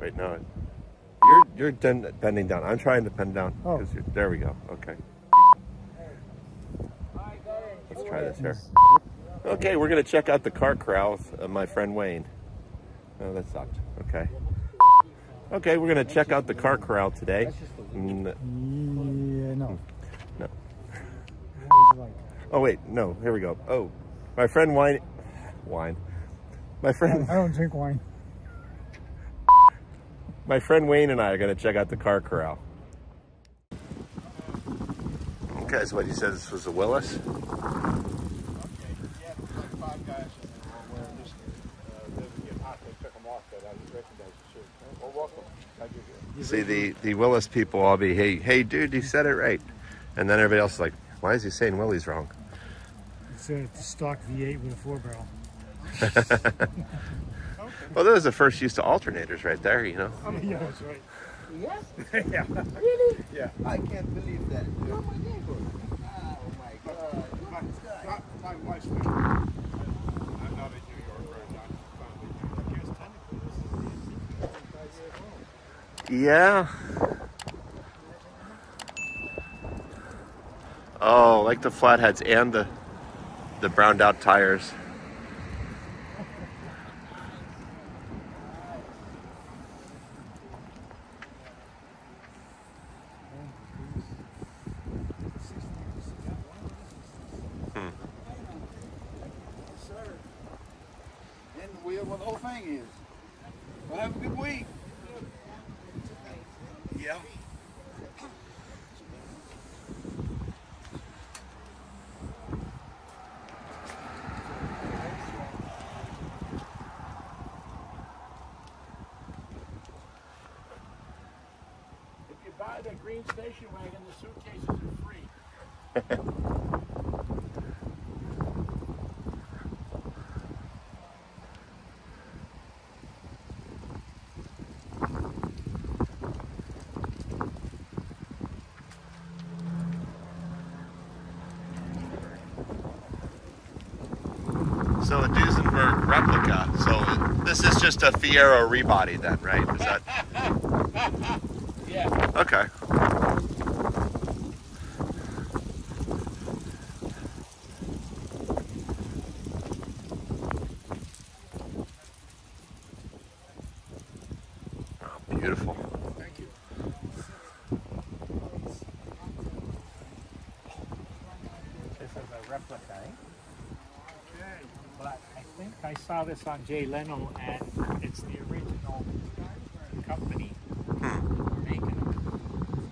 Wait, no. You're bending down. I'm trying to bend down. Oh. There we go. Okay. Let's try this here. Okay, we're going to check out the car corral with my friend Wayne. Oh, that sucked. Okay. Okay, we're going to check out the car corral today. No. No. What would you like? Oh, wait. No. Here we go. Oh, my friend Wine. My friend. I don't drink wine. My friend Wayne and I are going to check out the car corral. Okay, so what you said, this was a Willis? Okay, yeah, like 5 guys were this. They get hot, they took them off, but I didn't recognize the shirt. Well, welcome. Glad you're here. See, the Willis people all be, hey, dude, you said it right. And then everybody else is like, why is he saying Willie's wrong? It's a stock V8 with a 4-barrel. Well, that was the first use to alternators right there, you know. Yeah, that's right. Yes? Yeah. Really? Yeah. I can't believe that. You're my neighbor. Oh my God. My wife's family. I'm not a New Yorker. I'm not a family. Yeah. Oh, like the flatheads and the browned out tires. Sir. And we have what the whole thing is. Well, have a good week. Yeah. If you buy the green station wagon, the suitcases are free. So a Duesenberg replica. So this is just a Fiero rebody then, right? Is that? Yeah. Okay. Oh, beautiful. Thank you. This is a replica, eh? But I think I saw this on Jay Leno, and it's the original company making them.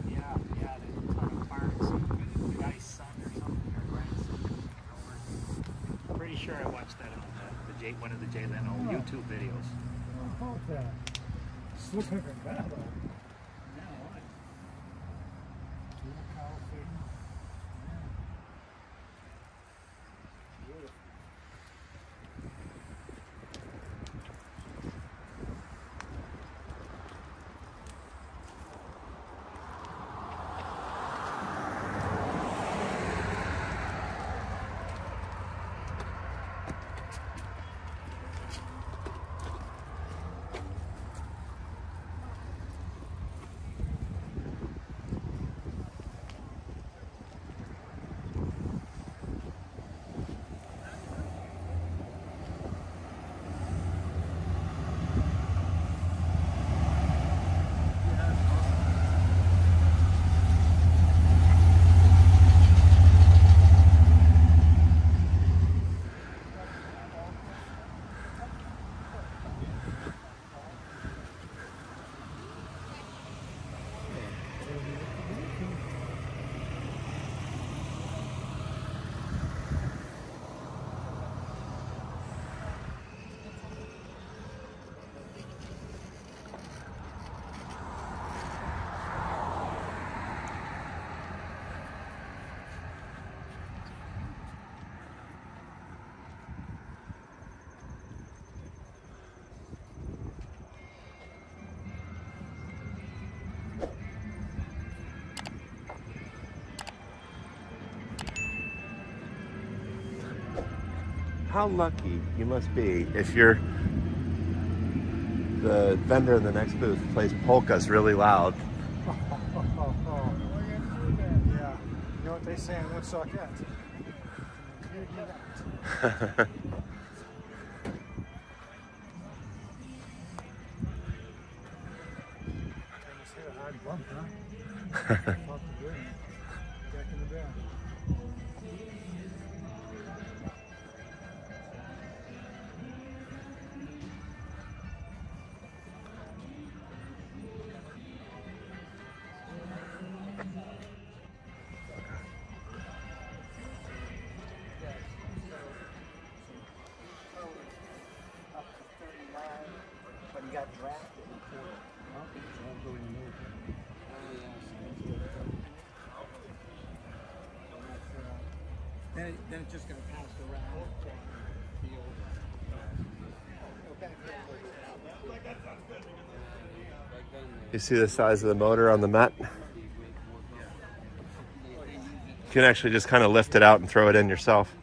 Yeah, yeah, there's a ton of parts. The guy's son or something, or grandson. I'm pretty sure I watched that on one of the Jay Leno YouTube videos. How about that? This looks like a battle. How lucky you must be if you're The vendor in the next booth plays polkas really loud. Yeah. You know what they say in Woodstock yet? But he got drafted. Then it's just going to pass around the field. You see the size of the motor on the Met? You can actually just kind of lift it out and throw it in yourself.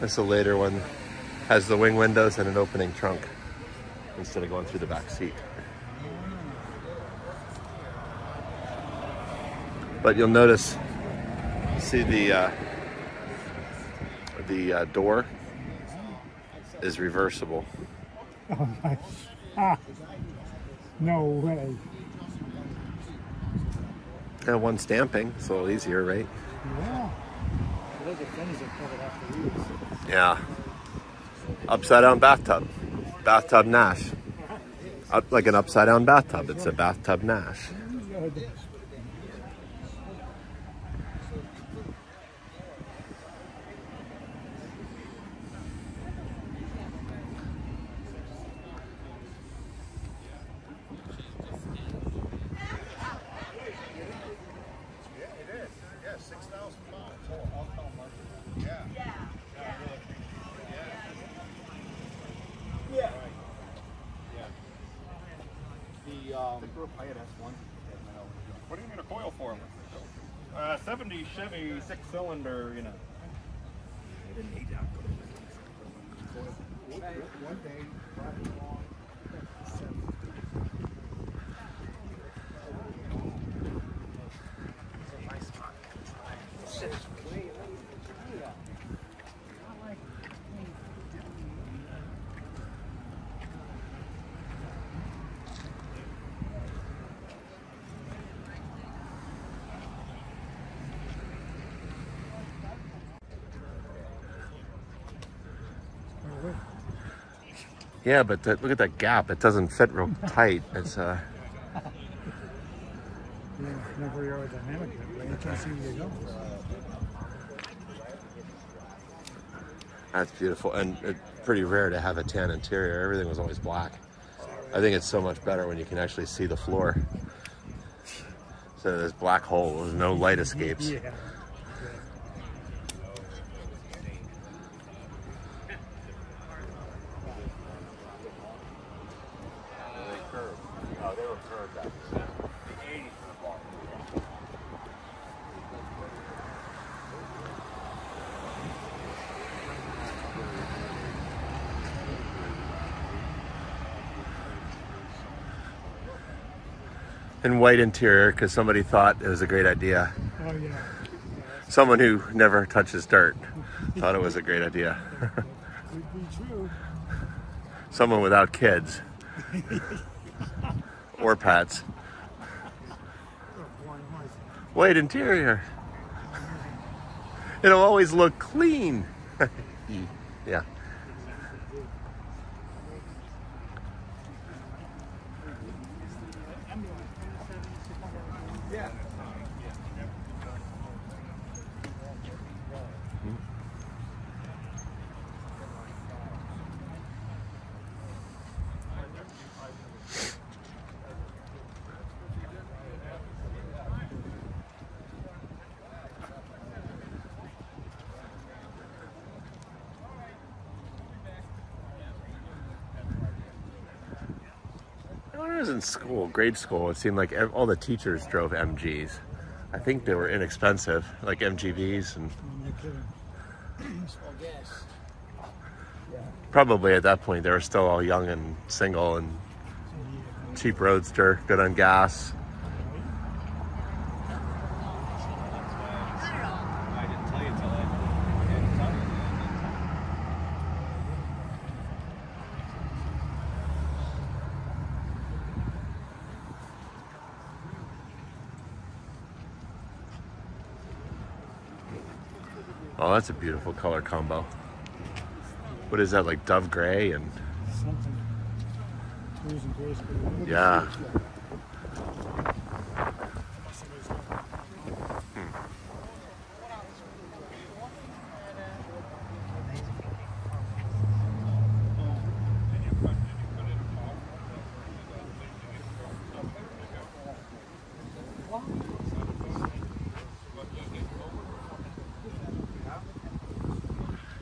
This is a later one. Has the wing windows and an opening trunk instead of going through the back seat. But you'll notice, see the door is reversible. Oh my! Ah, no way! And one stamping, it's a little easier, right? Yeah. Those are things that covered after use. Yeah. Upside down bathtub. Bathtub Nash. Up like an upside down bathtub. It's a bathtub Nash. What do you need a coil for? 70 Chevy 6-cylinder, you know. One day, driving along. Yeah, but look at that gap. It doesn't fit real tight. It's Yeah, never aerodynamic that way. You can't see where you're going. That's beautiful, and it's pretty rare to have a tan interior. Everything was always black. I think it's so much better when you can actually see the floor. So there's black hole. There's no light escapes. Yeah. And white interior because somebody thought it was a great idea. Oh yeah. Someone who never touches dirt thought it was a great idea. Could be true. Someone without kids or pets. White interior. It'll always look clean. Yeah. When I was in school, grade school, it seemed like all the teachers drove MGs. I think they were inexpensive, like MGVs, and Small gas. Probably at that point they were still all young and single and cheap roadster, good on gas. I didn't tell you till I didn't tell you. Oh, that's a beautiful color combo. What is that, like dove gray and Something. Blues and grays, but yeah.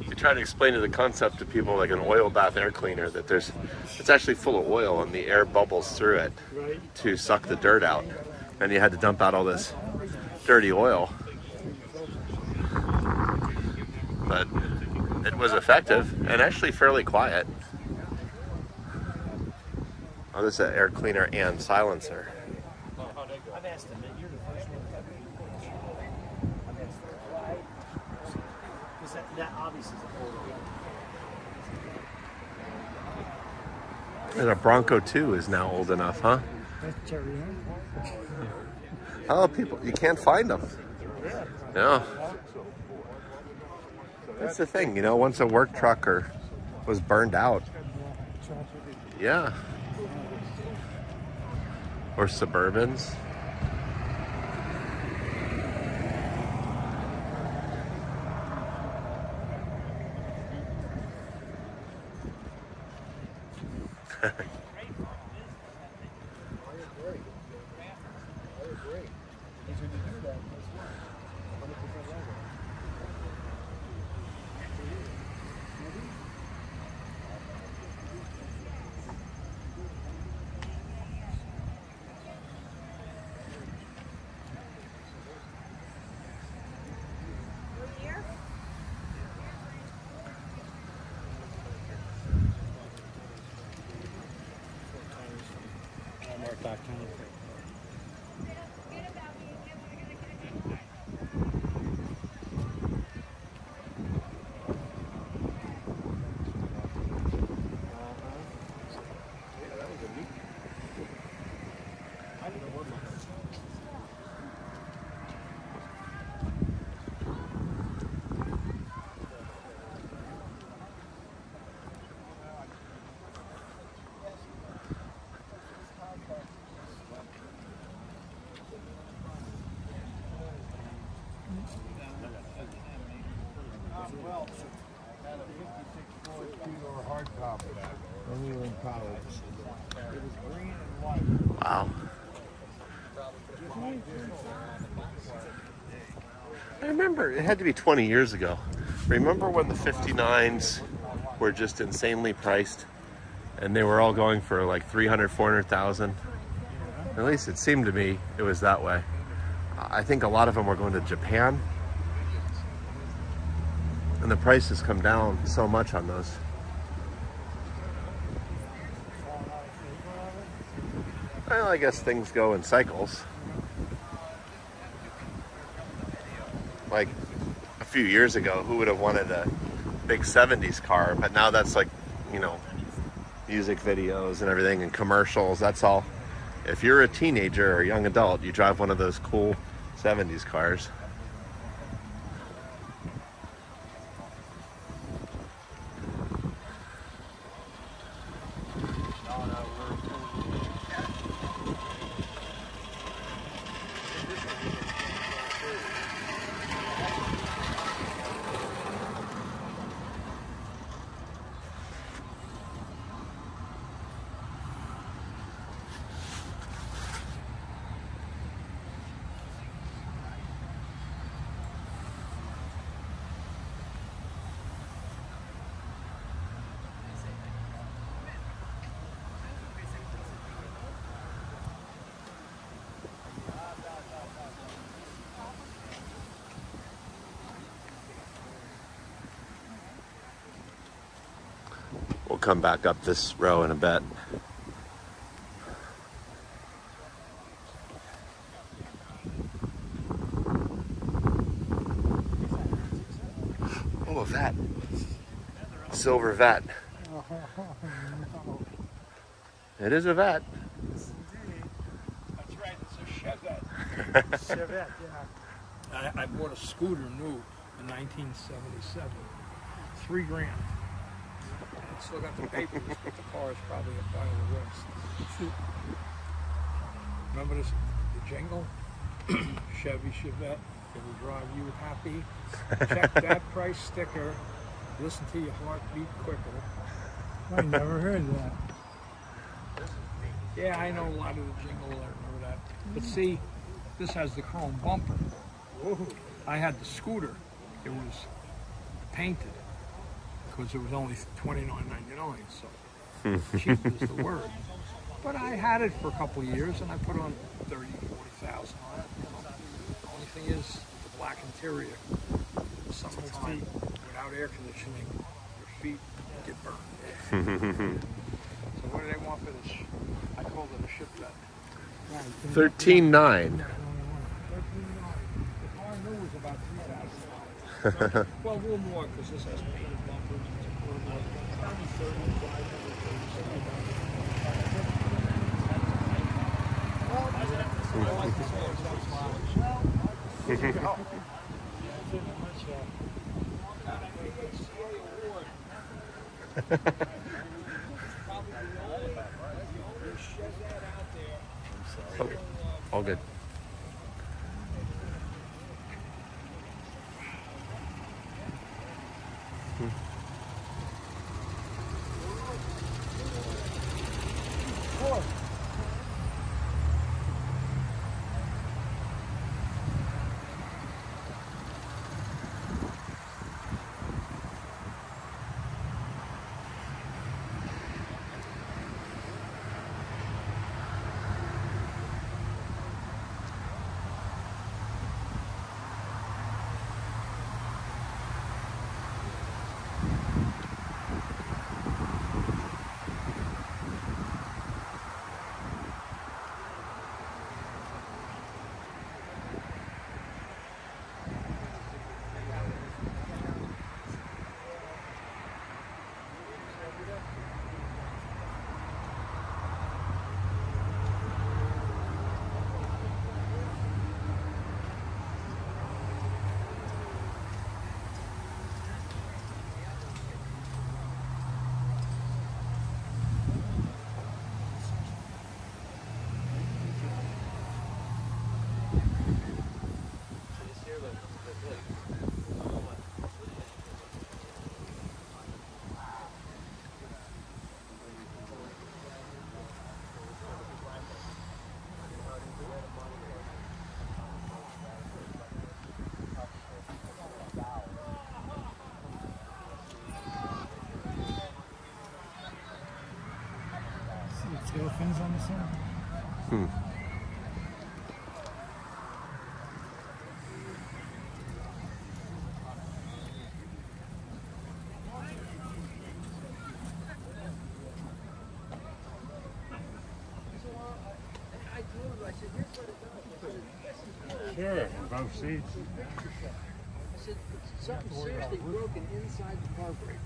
You try to explain the concept to people like an oil bath air cleaner that it's actually full of oil and the air bubbles through it to suck the dirt out, and you had to dump out all this dirty oil, but it was effective and actually fairly quiet. Oh, this is an air cleaner and silencer. I've asked them, you're the first one to I've asked them. Because that obviously is a whole And a Bronco 2 is now old enough, huh? that's cherry, huh? Oh, people, you can't find them. No. That's the thing, you know, once a work truck was burned out. Yeah. Or Suburbans. When we were in college. It was green and white. Wow. I remember, it had to be 20 years ago. Remember when the 59s were just insanely priced and they were all going for like 300, 400,000? At least it seemed to me it was that way. I think a lot of them were going to Japan, and the prices come down so much on those. Well, I guess things go in cycles. Like a few years ago, who would have wanted a big 70s car? But now that's like, you know, music videos and everything and commercials. That's all. If you're a teenager or a young adult, you drive one of those cool 70s cars. come back up this row in a bit. Oh, a vet. Silver vet. It is a vet. Yes, indeed. That's right, it's a Chevette. Chevette, yeah. I bought a scooter new in 1977. $3 grand. I still got the papers, but the car is probably a pile of rust. Remember this, the jingle? Chevy Chevette, it will drive you happy. Check that price sticker. Listen to your heart beat quicker. I never heard that. Yeah, I know a lot of the jingle, I remember that. But see, this has the chrome bumper. I had the scooter. It was painted because it was only $29.99, so cheap is the word. But I had it for a couple of years, and I put on 30, 40,000 on it. The only thing is the black interior. Summertime, without air conditioning, your feet get burned. So what do they want for this? I called it a Chevette. $13,900. $13,900. The car new was about $3,000. Well, a little more because this has painted bumpers. It's a little more. Probably 35, All good. Tail fins on the side. Sure, both seats. I said, something seriously broken inside the car brake.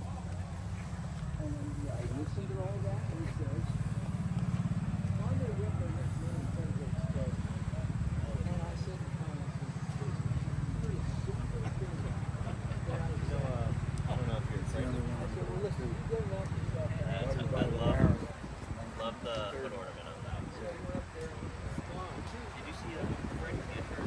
And then I listened to all that, and he says, I'm going to rip the next one in terms of stroke. And I said, pretty super thing. I don't know if you're I said, well, listen, you get enough stuff. love the hood ornament on that. Did you see it right in the intro?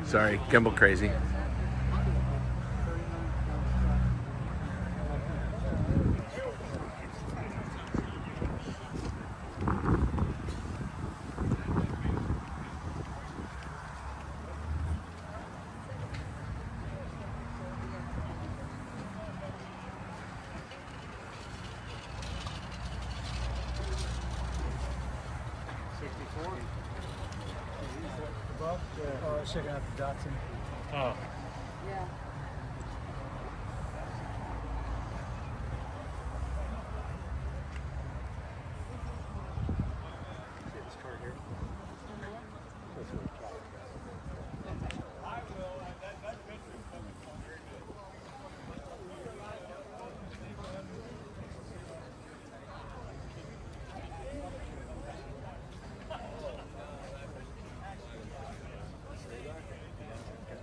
Sorry, gimbal crazy. Well, I was checking out the Datsun. Oh. Yeah. See this car here?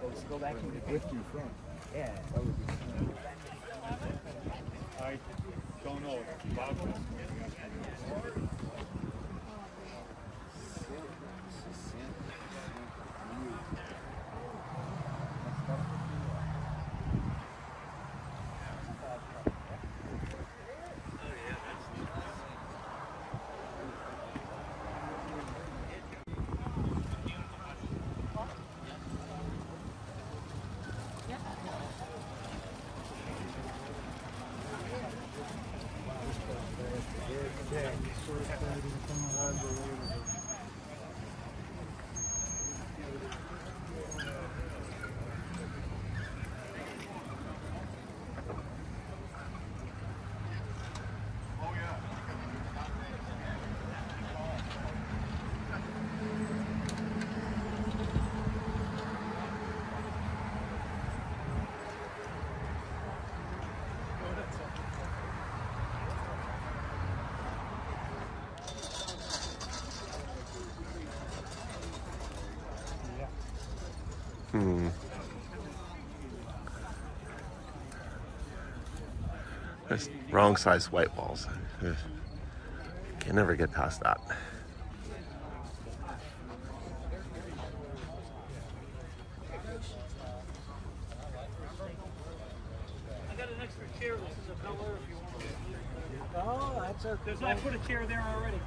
Let's go back in the Lift you front. Yeah. That would be I don't know. Bob was. There's wrong size white walls. Can never get past that. I got an extra chair. This is a color if you want to. Oh, that's a. There's I put a chair there already.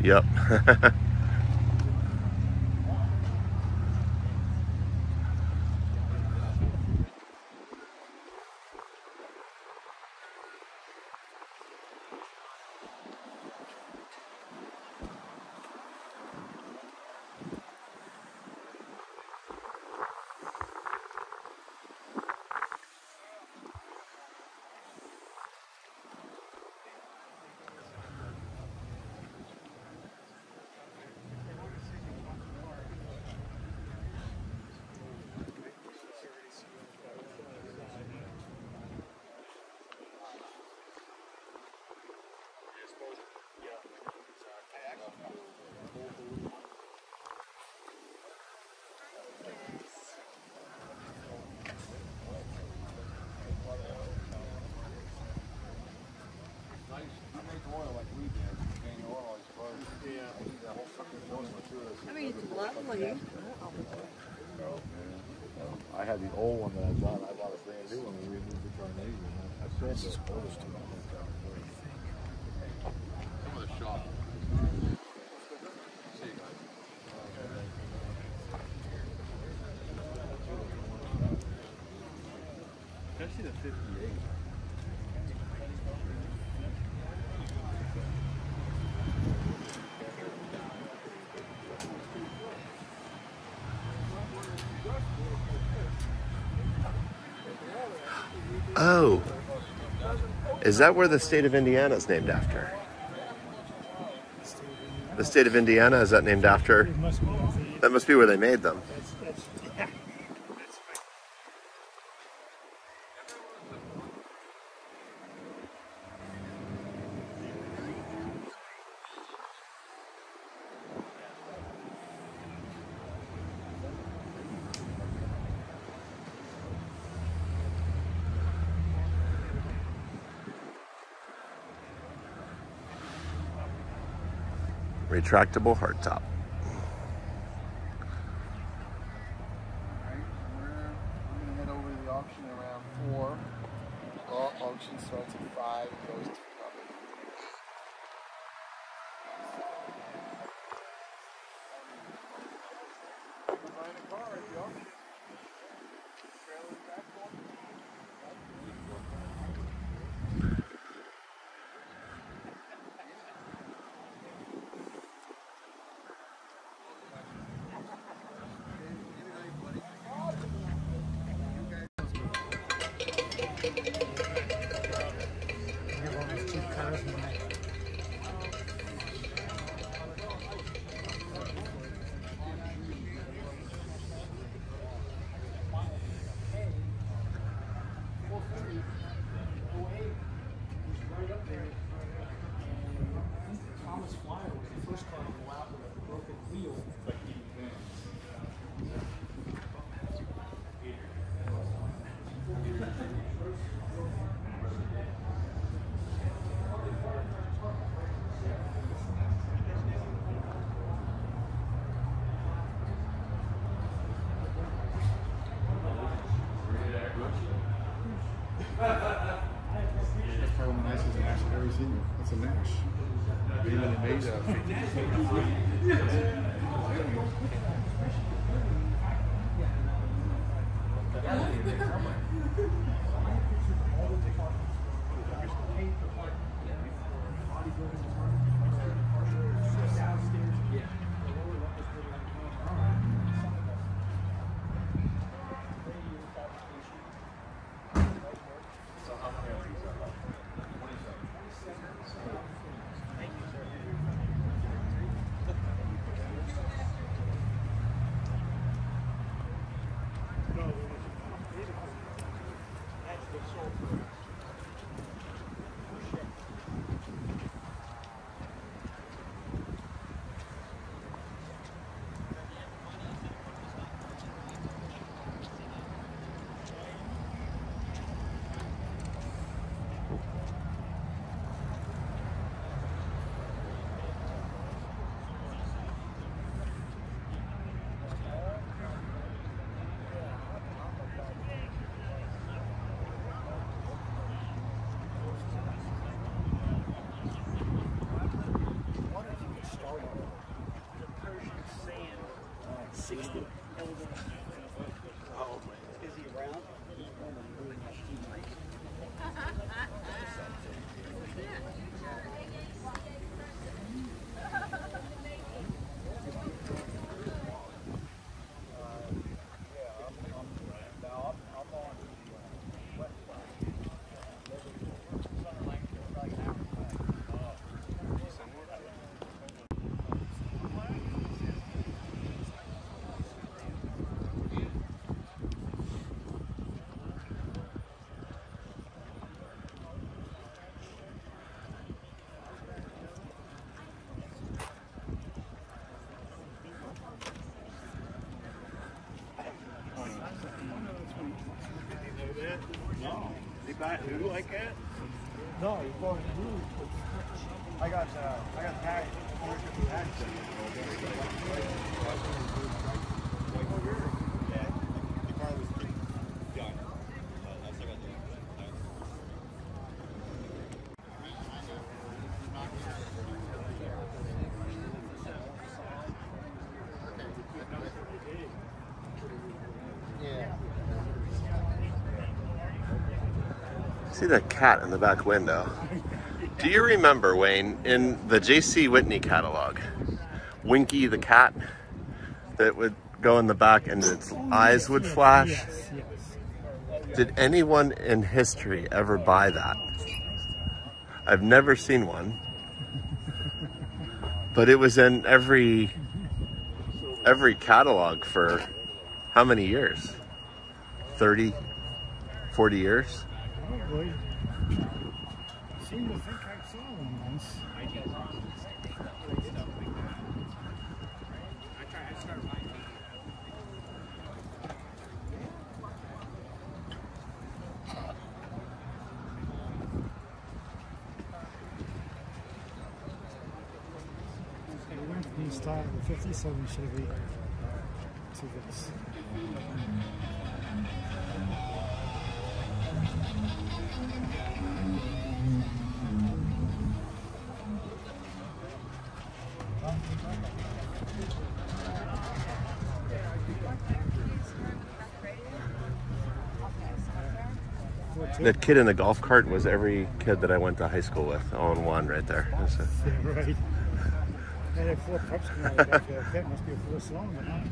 Yep. I mean, it's lovely. I had the old one that I bought. I bought a brand new one and we moved to Carnegie. I sold this supposed to. Some of the shop. See you guys. Especially the 58. Oh, is that where the state of Indiana is named after? The state of Indiana, is that named after? It must be. That must be where they made them. Yeah. Retractable hardtop. Alright, we're gonna head over to the auction around 4. Auction starts at 5 and goes to probably. Buying a car at the auction. Trailer back home. That's probably one of the nicest Nash I've ever seen. That's a Nash. Even they made Who like that? No, you bought blue. I got tagged. See the cat in the back window. Do you remember, Wayne, in the J.C. Whitney catalog, Winky the cat that would go in the back and its eyes would flash? Yes, yes. Did anyone in history ever buy that? I've never seen one, but it was in every catalog for how many years? 30, 40 years? Probably. Seem to think I saw one once. style, the 57 Chevy to this. That kid in the golf cart was every kid that I went to high school with, all in one right there. Yeah, right. They have 4 pups coming out of the back of that. Must be a 4 cylinder, huh?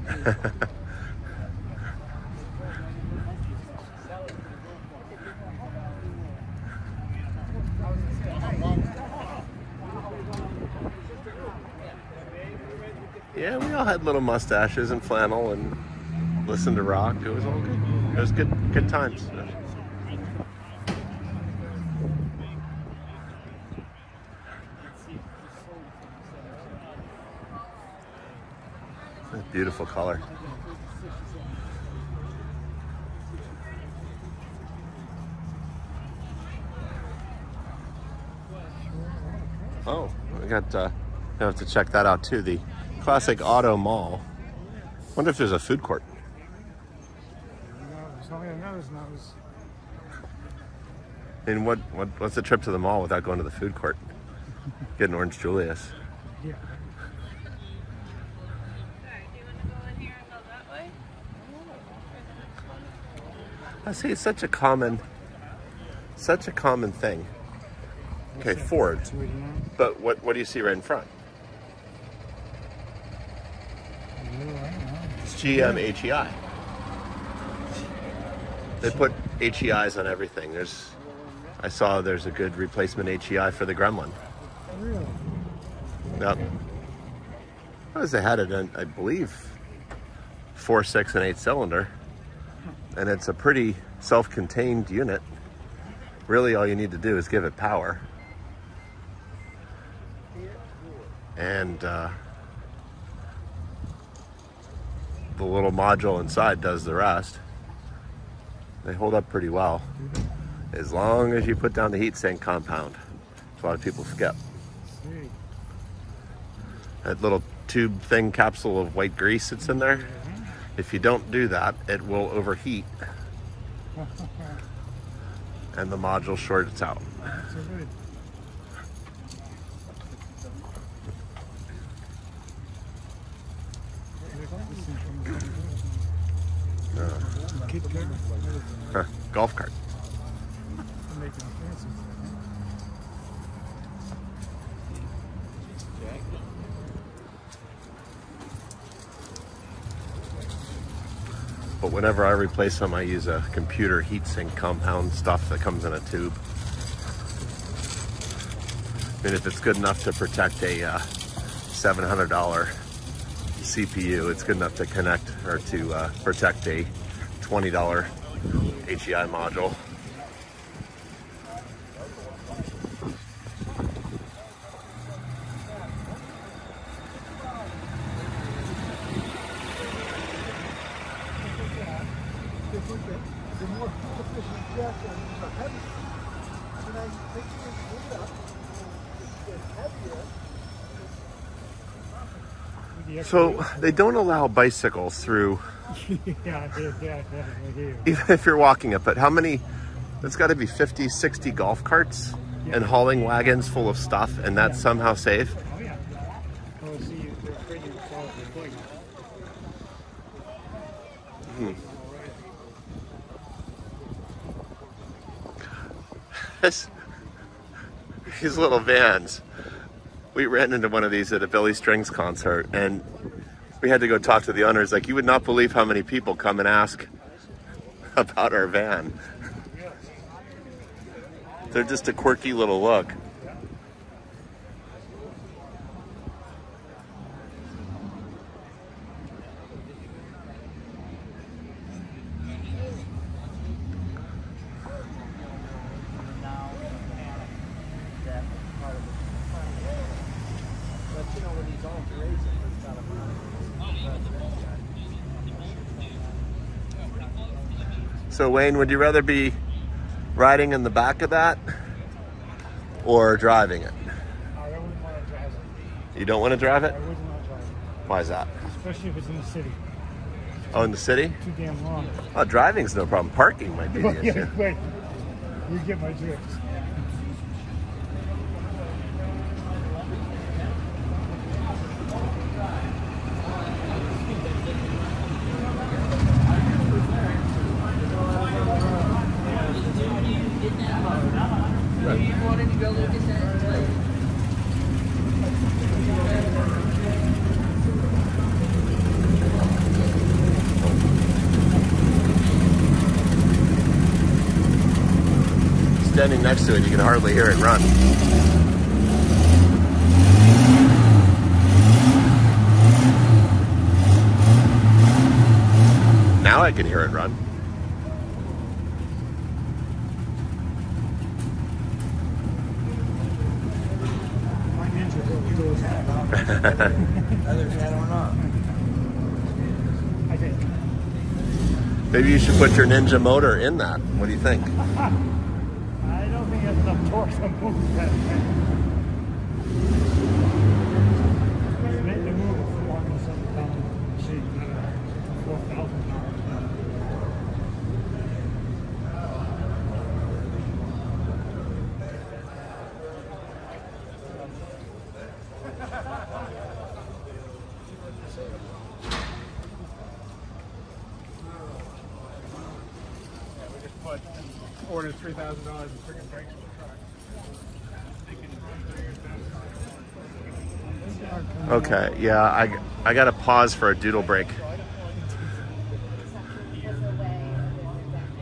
Yeah, we all had little mustaches and flannel and listened to rock. It was all good. It was good times. Beautiful color. Oh, we got. I have to check that out too. The Classic Auto Mall. Wonder if there's a food court. And what's the trip to the mall without going to the food court? Get an Orange Julius. Yeah. I see, it's such a common thing. Okay, Ford. But what do you see right in front? It's GM HEI. They put HEIs on everything. I saw there's a good replacement HEI for the Gremlin. Really? Yep. Because they had it in, I believe, 4, 6, and 8 cylinder. And it's a pretty self-contained unit. Really, all you need to do is give it power. And the little module inside does the rest. They hold up pretty well. As long as you put down the heatsink compound. A lot of people skip. That little tube thing capsule of white grease that's in there. If you don't do that, it will overheat and the module shorts out. Golf cart. But whenever I replace them, I use a computer heatsink compound stuff that comes in a tube. And if it's good enough to protect a $700 CPU, it's good enough to connect or to protect a $20 HEI module. So they don't allow bicycles through, Yeah, even if you're walking it, but how many, there's got to be 50, 60 golf carts and hauling wagons full of stuff, and that's somehow safe? Oh, yeah. Oh, see, they're afraid you fall off the bike. These little vans. We ran into one of these at a Billy Strings concert, and we had to go talk to the owners. Like, you would not believe how many people come and ask about our van. They're just a quirky little look. So Wayne, would you rather be riding in the back of that or driving it? I wouldn't want to drive it. You don't want to drive it? I wouldn't want to drive Why is that? Especially if it's in the city. Oh, in the city? Too damn long. Oh, driving's no problem. Parking might be the issue. Yeah, wait. You get my drift. Standing next to it, you can hardly hear it run. Now I can hear it run. My Ninja broke doors out. I think. Maybe you should put your Ninja motor in that. What do you think? I don't think that's enough torque to move that thing. It's meant to move a 407-pound machine. 4,000 pounds. Ordered $3,000 in freaking brakes for the truck. Okay, yeah, I got to pause for a doodle break.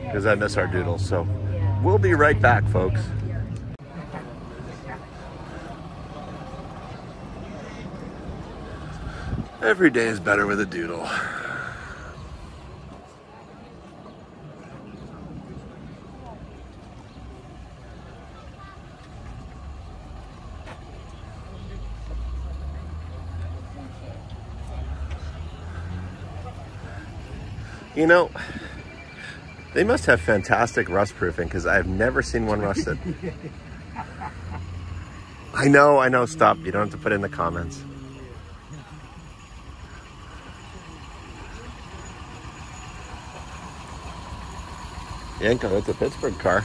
Because I miss our doodles, so we'll be right back, folks. Every day is better with a doodle. You know, they must have fantastic rust proofing because I've never seen one rusted. I know, stop. You don't have to put it in the comments. Yenko, it's a Pittsburgh car.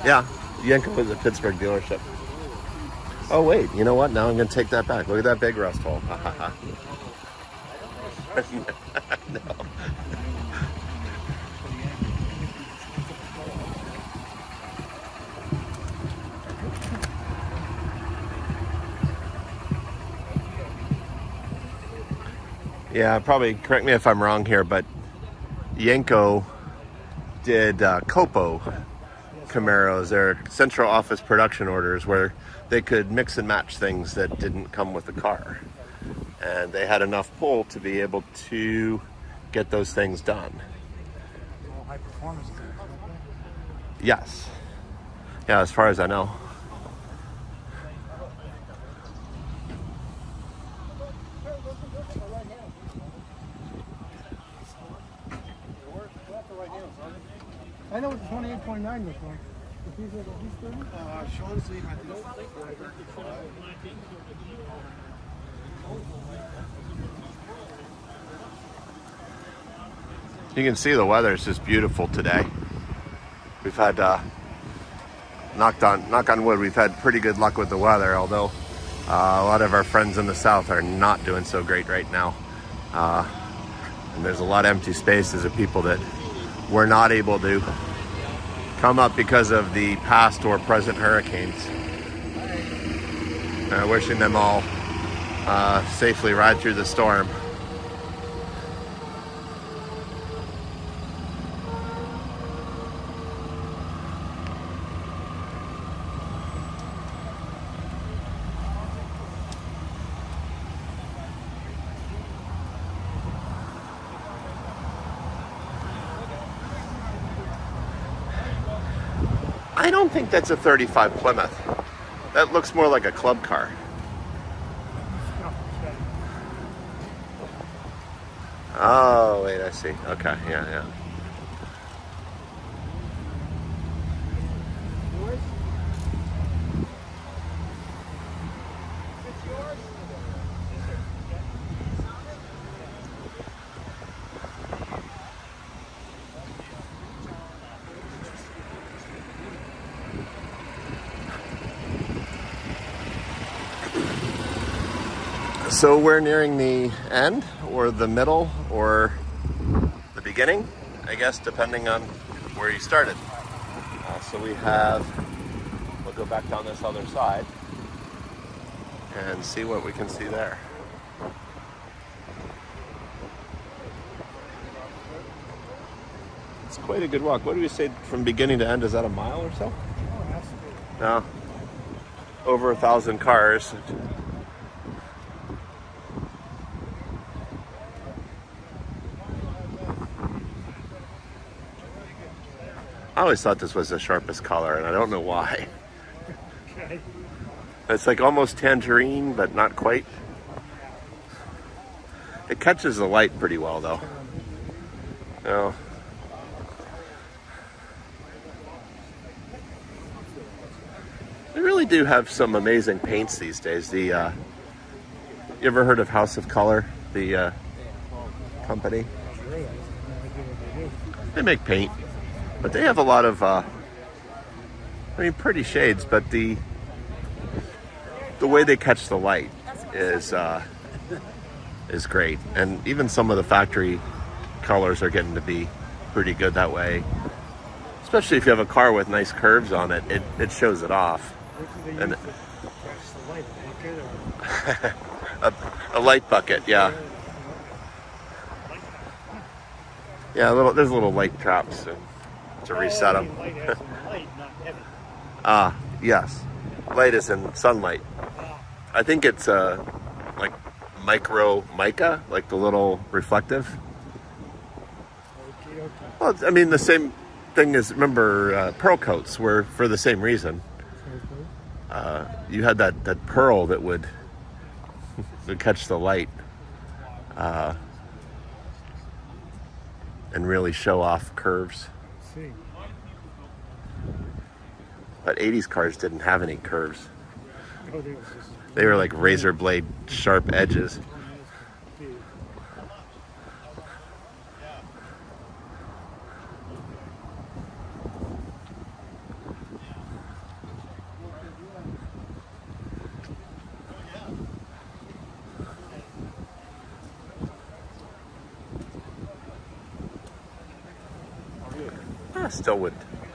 Yeah, Yenko was a Pittsburgh dealership. Oh wait, you know what? Now I'm going to take that back. Look at that big rust hole. No. Yeah, probably correct me if I'm wrong here, but Yenko did Copo Camaros, their central office production orders, where they could mix and match things that didn't come with the car. And they had enough pull to be able to get those things done. All high performance. Yes. Yeah, as far as I know. I know what the 28.9 looks like. These are these 30? Sean's leaving, I think. You can see the weather is just beautiful today. We've had, knock on wood, we've had pretty good luck with the weather, although a lot of our friends in the south are not doing so great right now. And there's a lot of empty spaces of people that were not able to come up because of the past or present hurricanes. Wishing them all safely ride through the storm. I don't think that's a 35 Plymouth. That looks more like a club car. Oh, wait, I see. Okay, yeah. So we're nearing the end, or the middle, or the beginning, I guess, depending on where you started. So we have, we'll go back down this other side and see what we can see there. It's quite a good walk. What do we say from beginning to end? Is that a mile or so? No. Over 1,000 cars. I always thought this was the sharpest color, and I don't know why. Okay. It's like almost tangerine, but not quite. It catches the light pretty well, though. No. They really do have some amazing paints these days. The you ever heard of House of Color, the company? They make paint, but they have a lot of I mean, pretty shades, but the way they catch the light is great. And even some of the factory colors are getting to be pretty good that way. Especially if you have a car with nice curves on it, it shows it off. And a light bucket, yeah. Yeah, there's little light traps to reset them. Yes. Light is in sunlight. I think it's like micro mica, like the little reflective. Well, I mean, the same thing as, remember, pearl coats were for the same reason. You had that pearl that would catch the light and really show off curves. But 80s cars didn't have any curves. They were like razor blade sharp edges.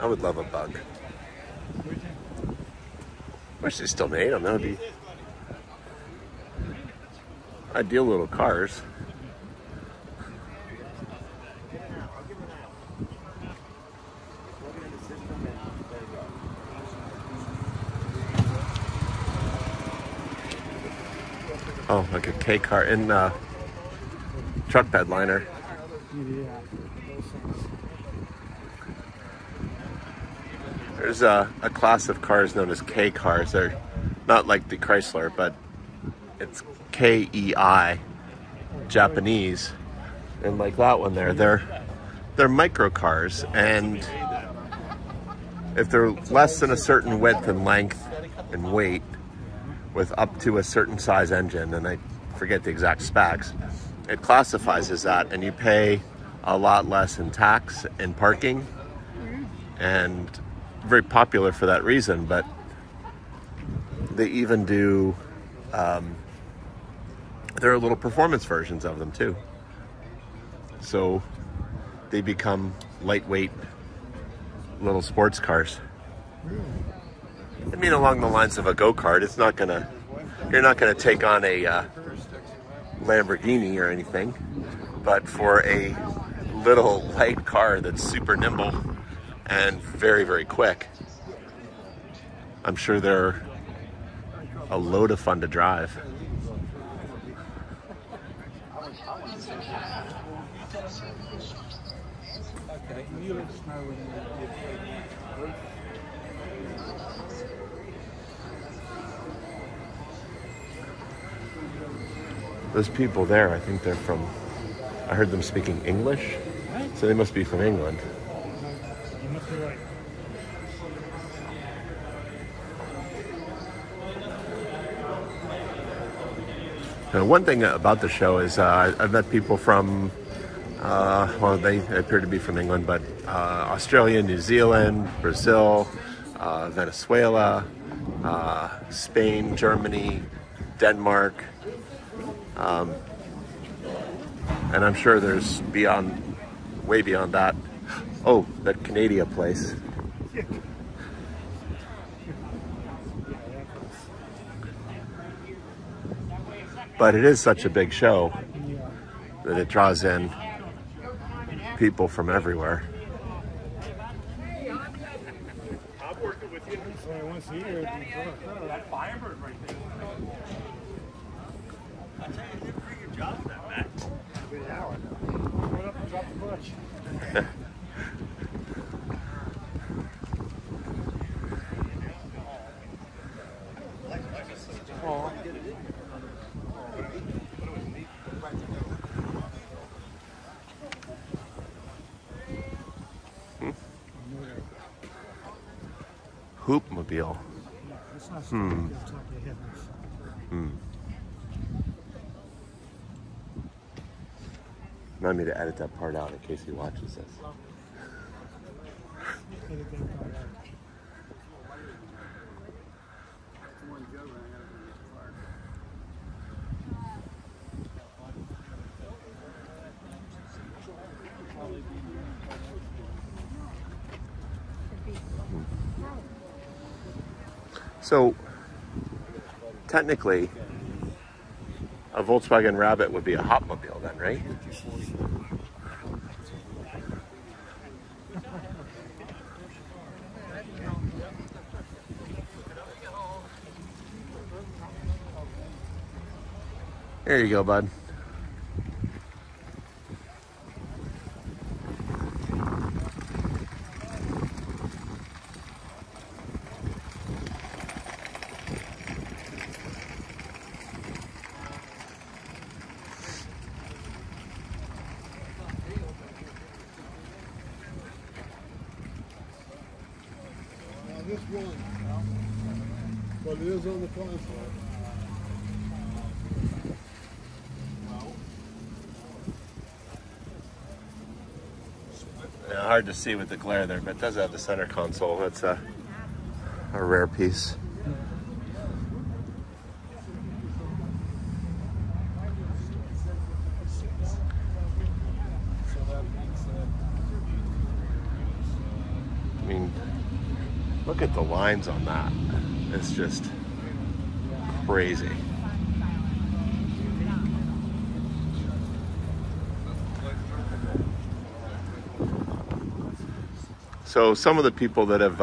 I would love a bug. Wish they still made them. That would be ideal little cars. Oh, like a K car in truck bed liner. There's a class of cars known as K cars. They're not like the Chrysler, but it's KEI, Japanese. And like that one there, they're micro cars, and if they're less than a certain width and length and weight, with up to a certain size engine, and I forget the exact specs, it classifies as that, and you pay a lot less in tax and parking, and very popular for that reason. But they even do there are little performance versions of them too, so they become lightweight little sports cars. I mean, along the lines of a go-kart. You're not gonna take on a Lamborghini or anything, but for a little light car that's super nimble and very, very quick, I'm sure they're a load of fun to drive. Those people there, I think they're from, I heard them speaking English, so they must be from England. You must be right. Now, one thing about the show is I've met people from, well, they appear to be from England, but Australia, New Zealand, Brazil, Venezuela, Spain, Germany, Denmark, And I'm sure there's way beyond that. Oh, that Canada place. But it is such a big show that it draws in people from everywhere. I'm working with you. So once a year, that Firebird right there. I'll tell you, you did a pretty good job with that, Matt. Good hour. Went up and dropped the clutch. Hoopmobile. It's not so big, it's like they have this. Remind me to edit that part out in case he watches this. Edit that part out. So, technically, a Volkswagen Rabbit would be a Hopmobile then, right? There you go, bud. This one, but it is on the console. Yeah, hard to see with the glare there, but it does have the center console. That's a rare piece. I mean, look at the lines on that. It's just crazy. So some of the people that have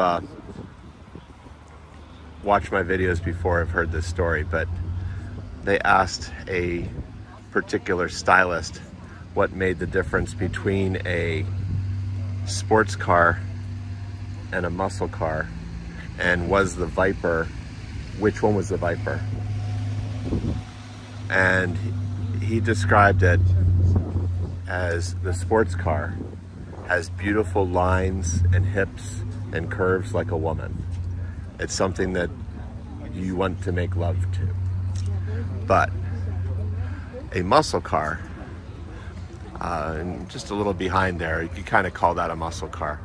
watched my videos before have heard this story, but they asked a particular stylist what made the difference between a sports car and a muscle car, and was the Viper, which one was the Viper? And he described it as the sports car has beautiful lines and hips and curves like a woman. It's something that you want to make love to. But a muscle car, and just a little behind there, you could kind of call that a muscle car.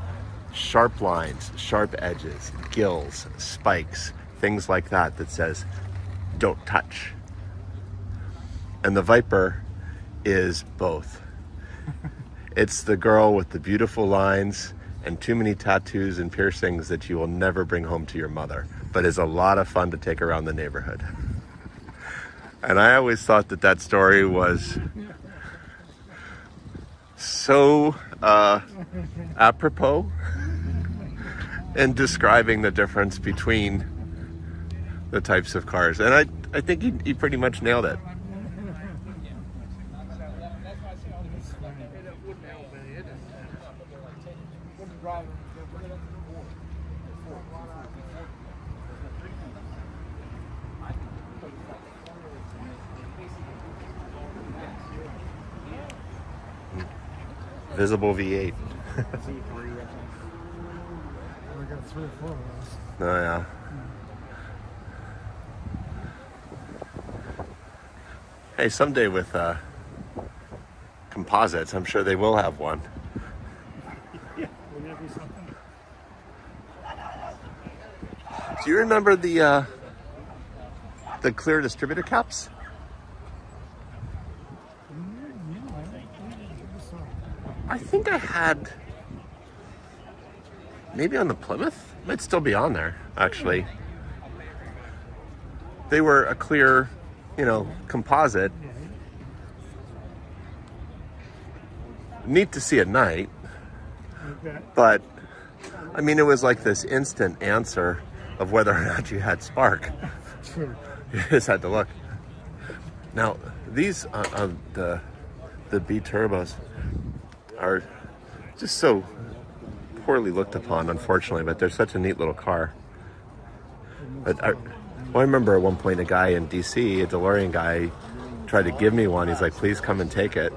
Sharp lines, sharp edges, gills, spikes, things like that that says, don't touch. And the Viper is both. It's the girl with the beautiful lines and too many tattoos and piercings that you will never bring home to your mother, but is a lot of fun to take around the neighborhood. And I always thought that that story was so apropos in describing the difference between the types of cars. And I think he pretty much nailed it. Visible V8. We got 3 or 4 of those. Oh yeah. Hey, someday with composites, I'm sure they will have one. Yeah, wouldn't that be something? Do you remember the clear distributor caps? I think I had, maybe on the Plymouth, might still be on there, actually. They were a clear, you know, composite. Neat to see at night, but I mean, it was like this instant answer of whether or not you had spark. True. You just had to look. Now, these the B turbos are just so poorly looked upon, unfortunately, but they're such a neat little car. But I remember at one point a guy in DC, a DeLorean guy, tried to give me one. He's like, please come and take it.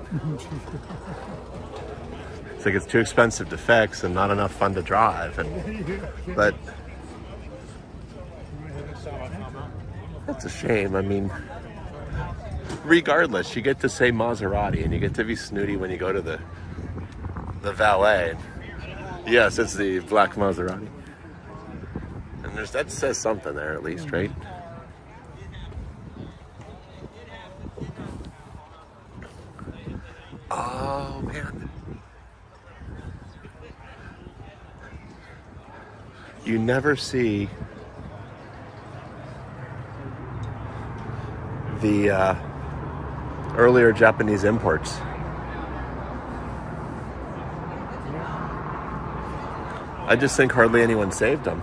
It's like, it's too expensive to fix and not enough fun to drive. But that's a shame. I mean, regardless, you get to say Maserati and you get to be snooty when you go to the valet. Yes, it's the black Maserati. And that says something there at least, right? Oh, man. You never see the earlier Japanese imports. I just think hardly anyone saved them.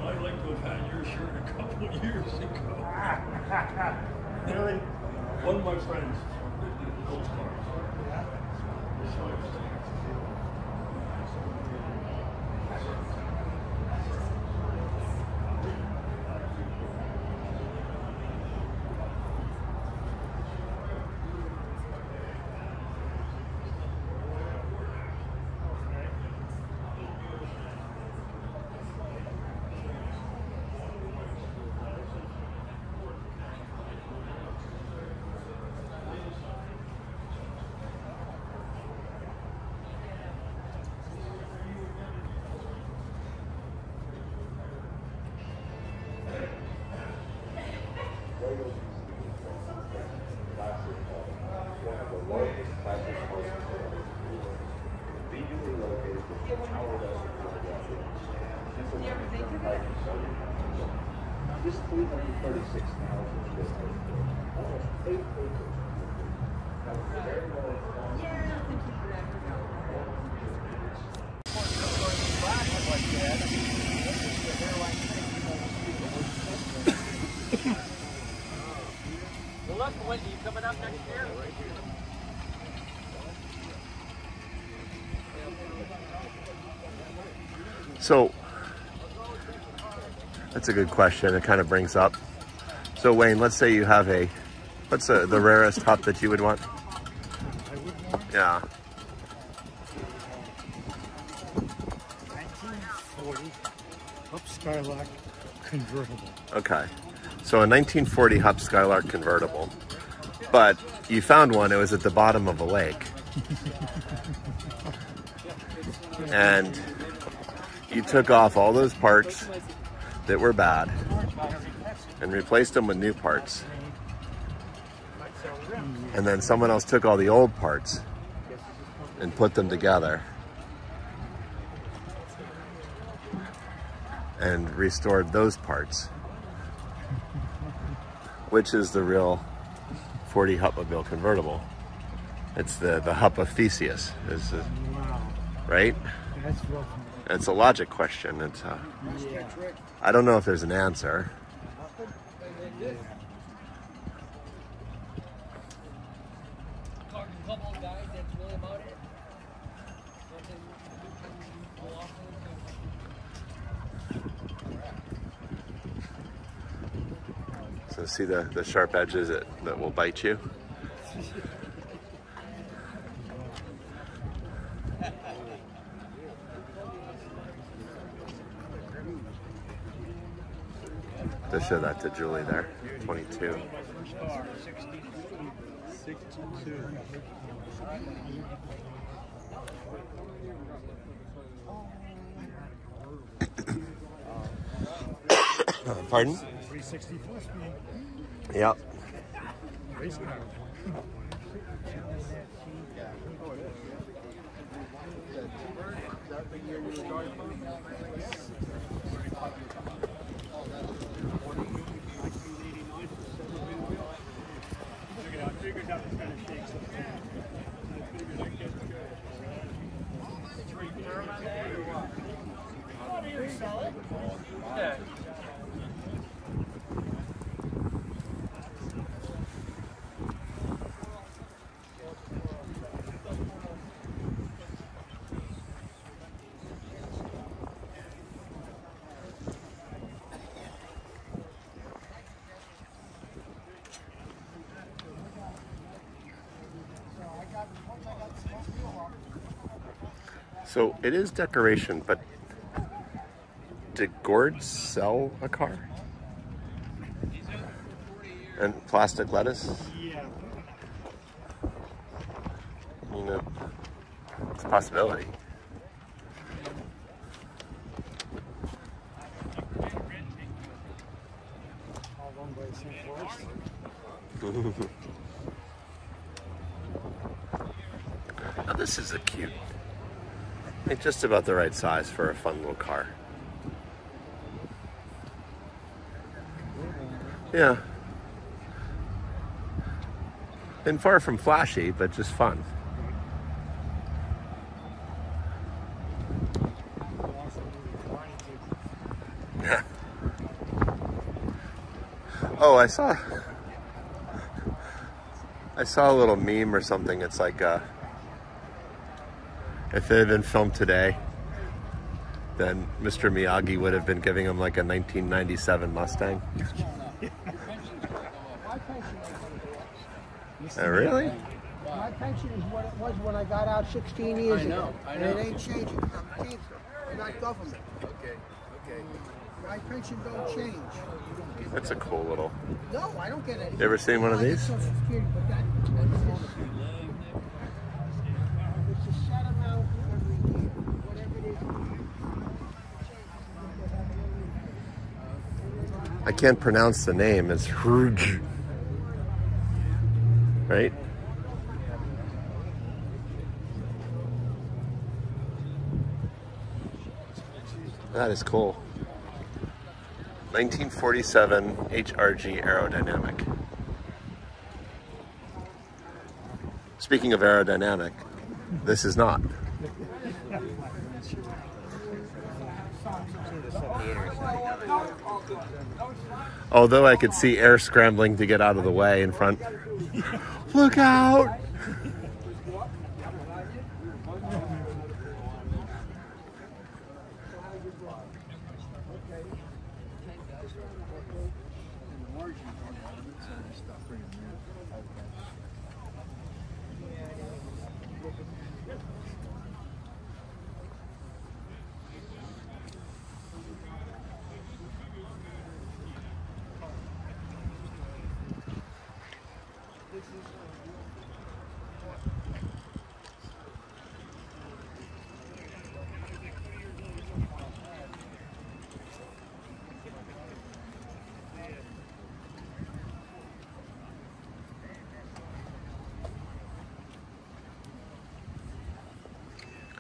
I'd like to have had your shirt a couple of years ago. Really? One of my friends. Those cars. This 336,000 is almost 8 acres. Well, look, when are you coming up next year? So that's a good question. It kind of brings up. So Wayne, let's say you have what's the rarest hup that you would want? Yeah. 1940 Hup Skylark convertible. Okay. So a 1940 Hup Skylark convertible. But you found one, it was at the bottom of a lake. And you took off all those parts that were bad and replaced them with new parts. And then someone else took all the old parts and put them together and restored those parts. Which is the real 40 Hupmobile convertible. It's the Hup of Theseus, right? That's rough. It's a logic question. It's I don't know if there's an answer. So see the sharp edges that will bite you? Just show that to Julie there, 22. 62. Pardon? 364 speed. Yep. Race car. So it is decoration, but did Gord sell a car? And plastic lettuce? Yeah. You know, it's a possibility. All run by the same forest. Now this is a cute. It's just about the right size for a fun little car. Yeah. And far from flashy, but just fun. Yeah. Oh, I saw a little meme or something. It's like if it had been filmed today, then Mr. Miyagi would have been giving him like a 1997 Mustang. Oh, really? My pension is what it was when I got out 16 years ago. And it ain't changing. I'm cancer. I'm not government. Okay. My pension don't change. That's a cool little. No, I don't get any. You ever seen one of these? Social Security, but that it's a set amount every year. Whatever it is. I can't pronounce the name. It's Hrj. Right? That is cool. 1947 HRG aerodynamic. Speaking of aerodynamic, this is not. Although I could see air scrambling to get out of the way in front. Look out!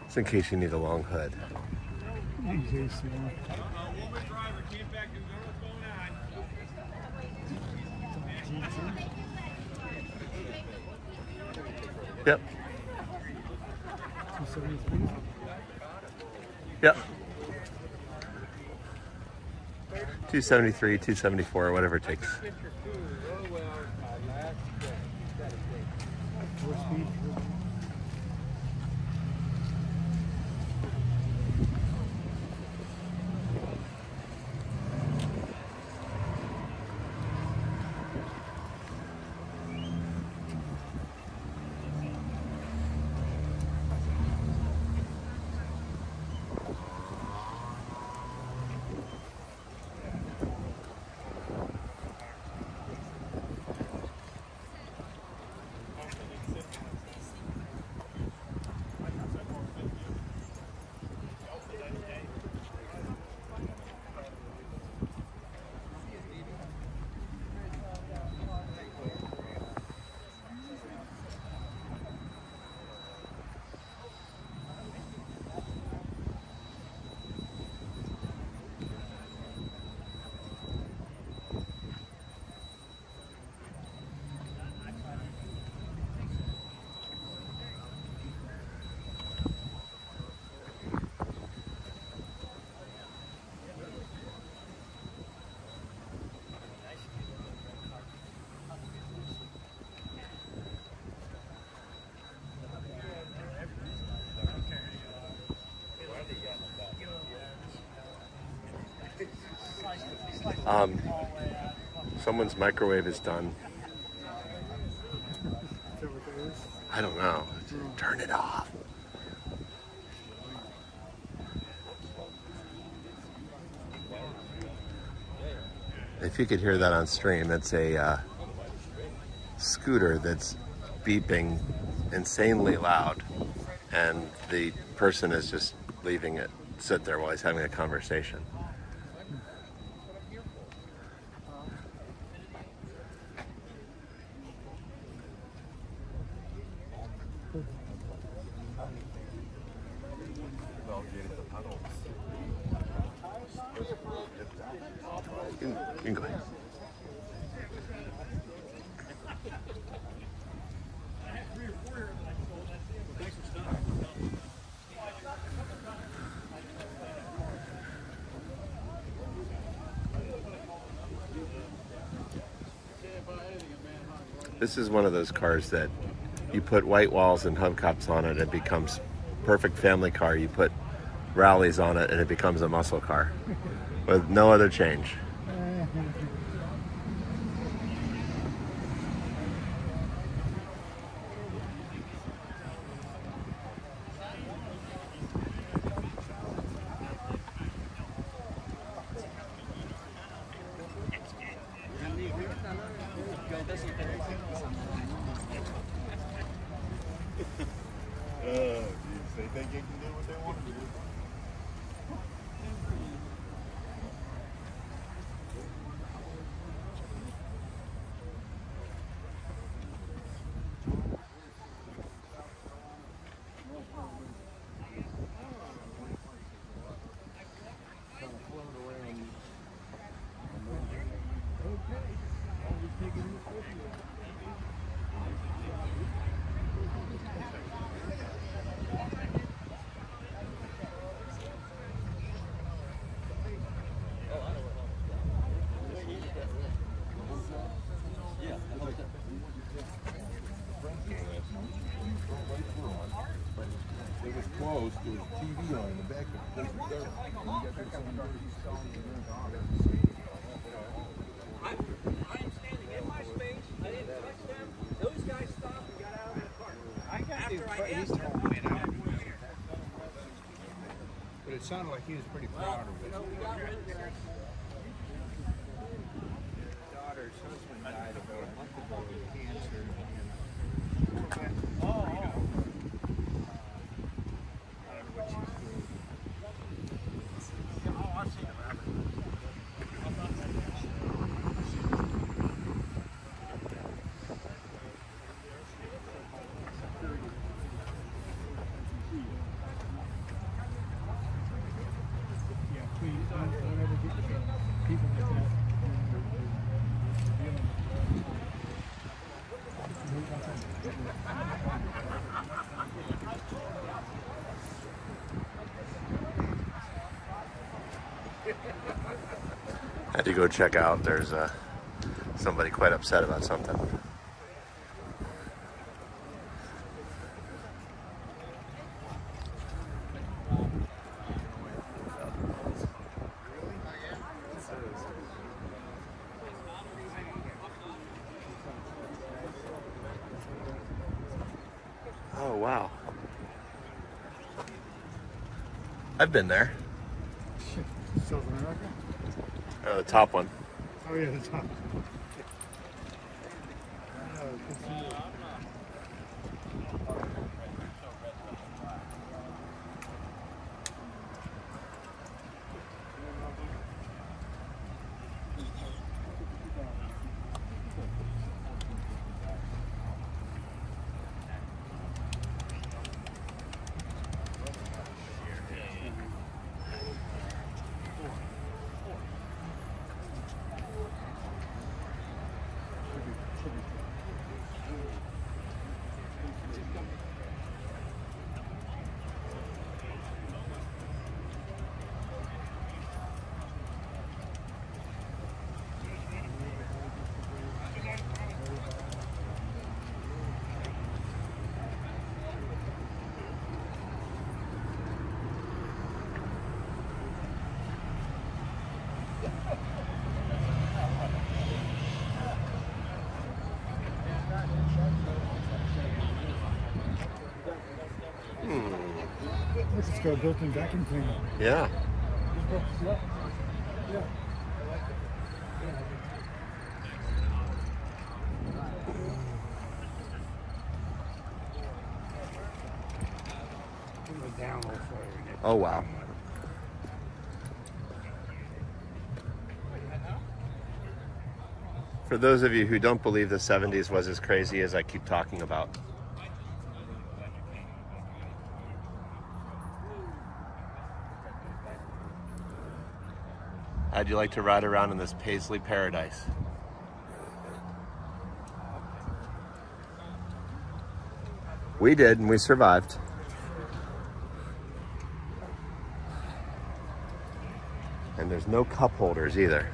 Just in case you need a long hood. Yep. 273. Yep. 273, 274, whatever it takes. 4-speed. Someone's microwave is done. I don't know. Turn it off. If you could hear that on stream, it's a scooter that's beeping insanely loud, and the person is just leaving it sit there while he's having a conversation. You can go ahead. This is one of those cars that you put white walls and hubcaps on it, it becomes perfect family car. You put rallies on it and it becomes a muscle car with no other change. They think they can do what they want to do. It was closed. There was a TV on in the back. It was dark. I'm standing in my space. I didn't touch them. Those guys stopped and got out of the car. I got after I asked them. But it sounded like he was pretty proud of it. Daughter's husband died about a month ago of cancer. Had to go check out. There's somebody quite upset about something. Oh, wow. I've been there. South America? The top one. Oh yeah, the top. a built-in vacuum cleaner. Yeah. Yeah. Oh, wow. For those of you who don't believe the 70s was as crazy as I keep talking about, how'd you like to ride around in this Paisley paradise? We did, and we survived. And there's no cup holders either.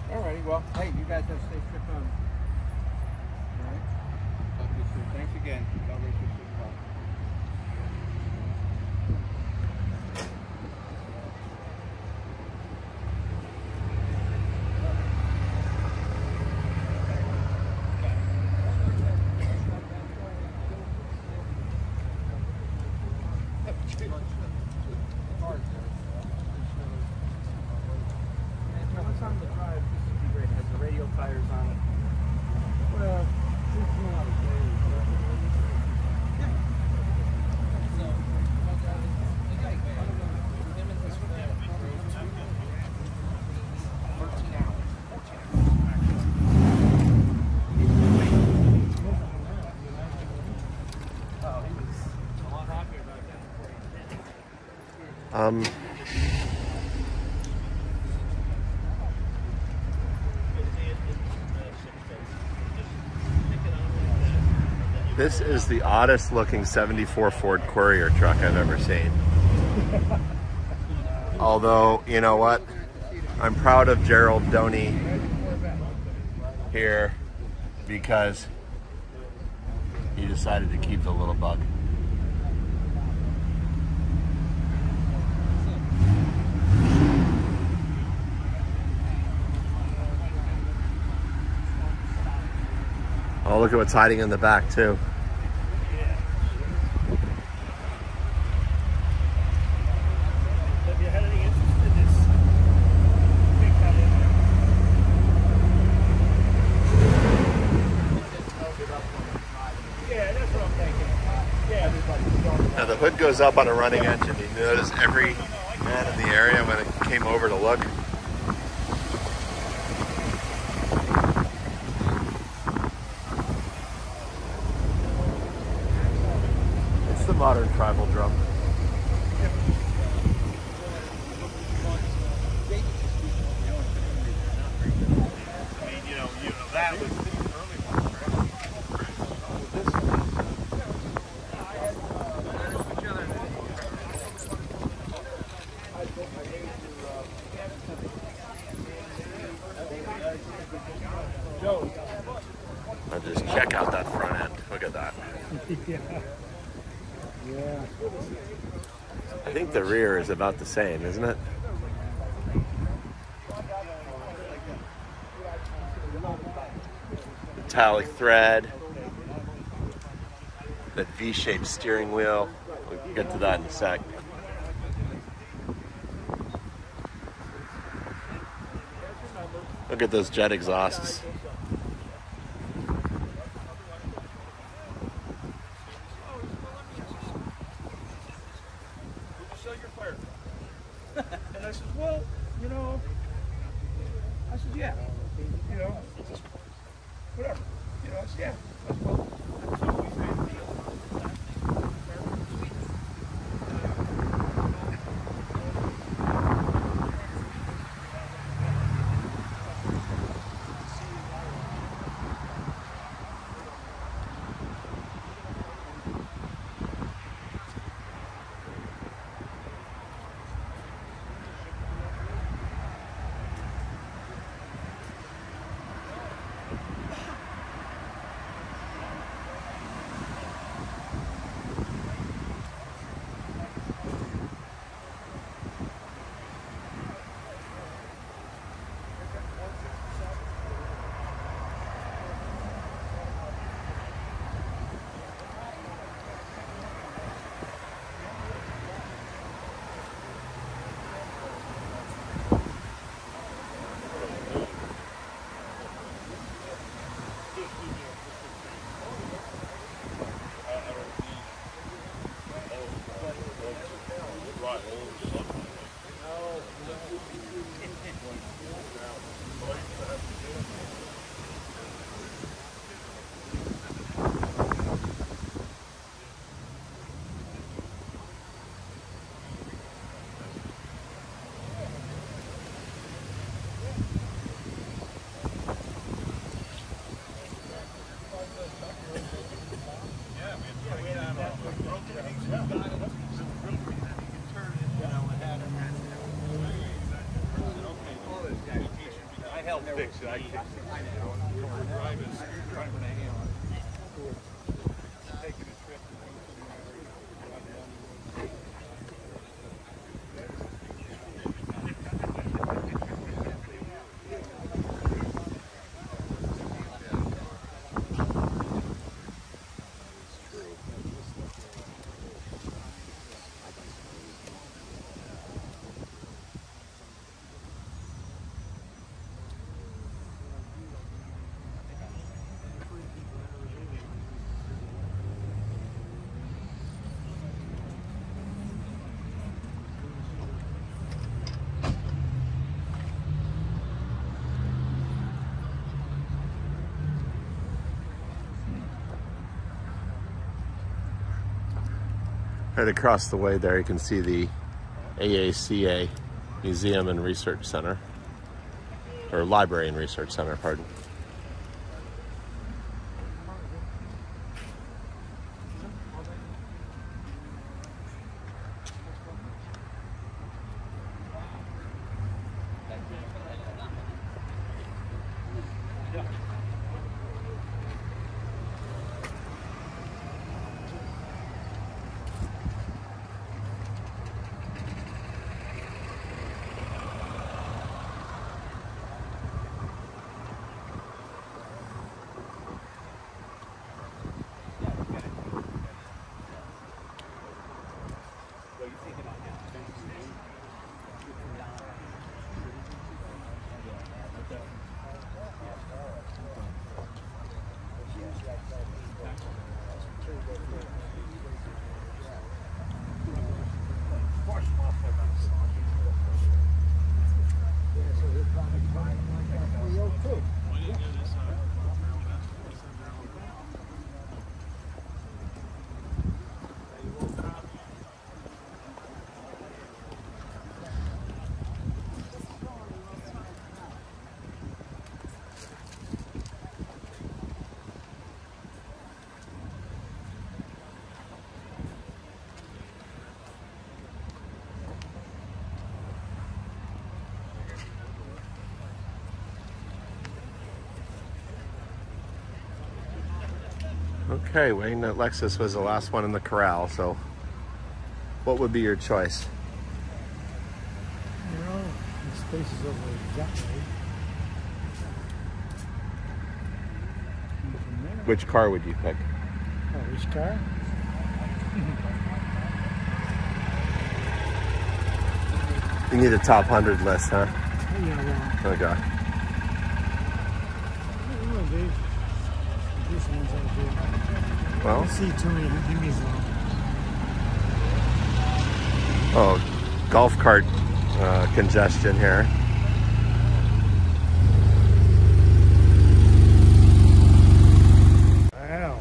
Alrighty, well, hey, you guys have a safe trip home. Alright? Talk to you soon. Thanks again. God bless you. What's on the drive? This would be great. It has the radial tires on it. Well, it's not a This is the oddest looking 74 Ford Courier truck I've ever seen. Although, you know what? I'm proud of Gerald Doney here because he decided to keep the little bug. Oh, look at what's hiding in the back, too. Have you had any interest in this? Big cut in there. Yeah, that's what I'm thinking. Yeah, everybody's Now, the hood goes up on a running engine. You notice every man in the area when it came over to look. Modern tribal drum. that was the early one, Now just check out that front end. Look at that. Yeah. I think the rear is about the same, isn't it? Metallic thread. That V-shaped steering wheel. We'll get to that in a sec. Look at those jet exhausts. And I said, well, you know, I said, yeah, you know, just whatever. You know, I said, yeah. I said, well, so we made a deal. fix it. I fix it. Driving a hammer. Taking a trip. Right across the way there, you can see the AACA Museum and Research Center, or Library and Research Center, pardon. Okay, Wayne, that Lexus was the last one in the corral, so what would be your choice? You know, the space is over that way. Which car would you pick? Oh, which car? You need a top 100 list, huh? Yeah, well. Okay. These ones I do. Well, I see too many Jimmy's on. oh, golf cart congestion here. Wow.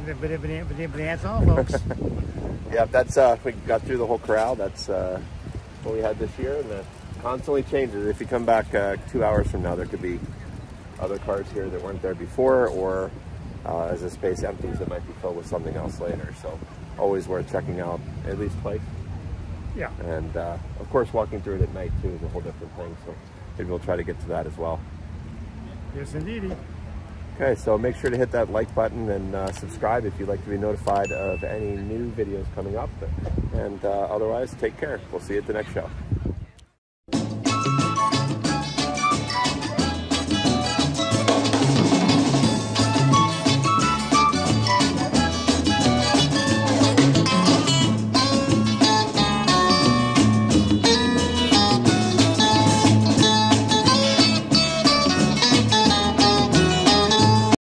But that's all, folks. Yeah, that's we got through the whole corral. That's what we had this year, and it constantly changes. If you come back 2 hours from now, there could be other cars here that weren't there before, or as the space empties, it might be filled with something else later. So always worth checking out at least twice. Yeah. And of course, walking through it at night too is a whole different thing. So maybe we'll try to get to that as well. Yes, indeedy. Okay, so make sure to hit that like button and subscribe if you'd like to be notified of any new videos coming up. And otherwise, take care. We'll see you at the next show.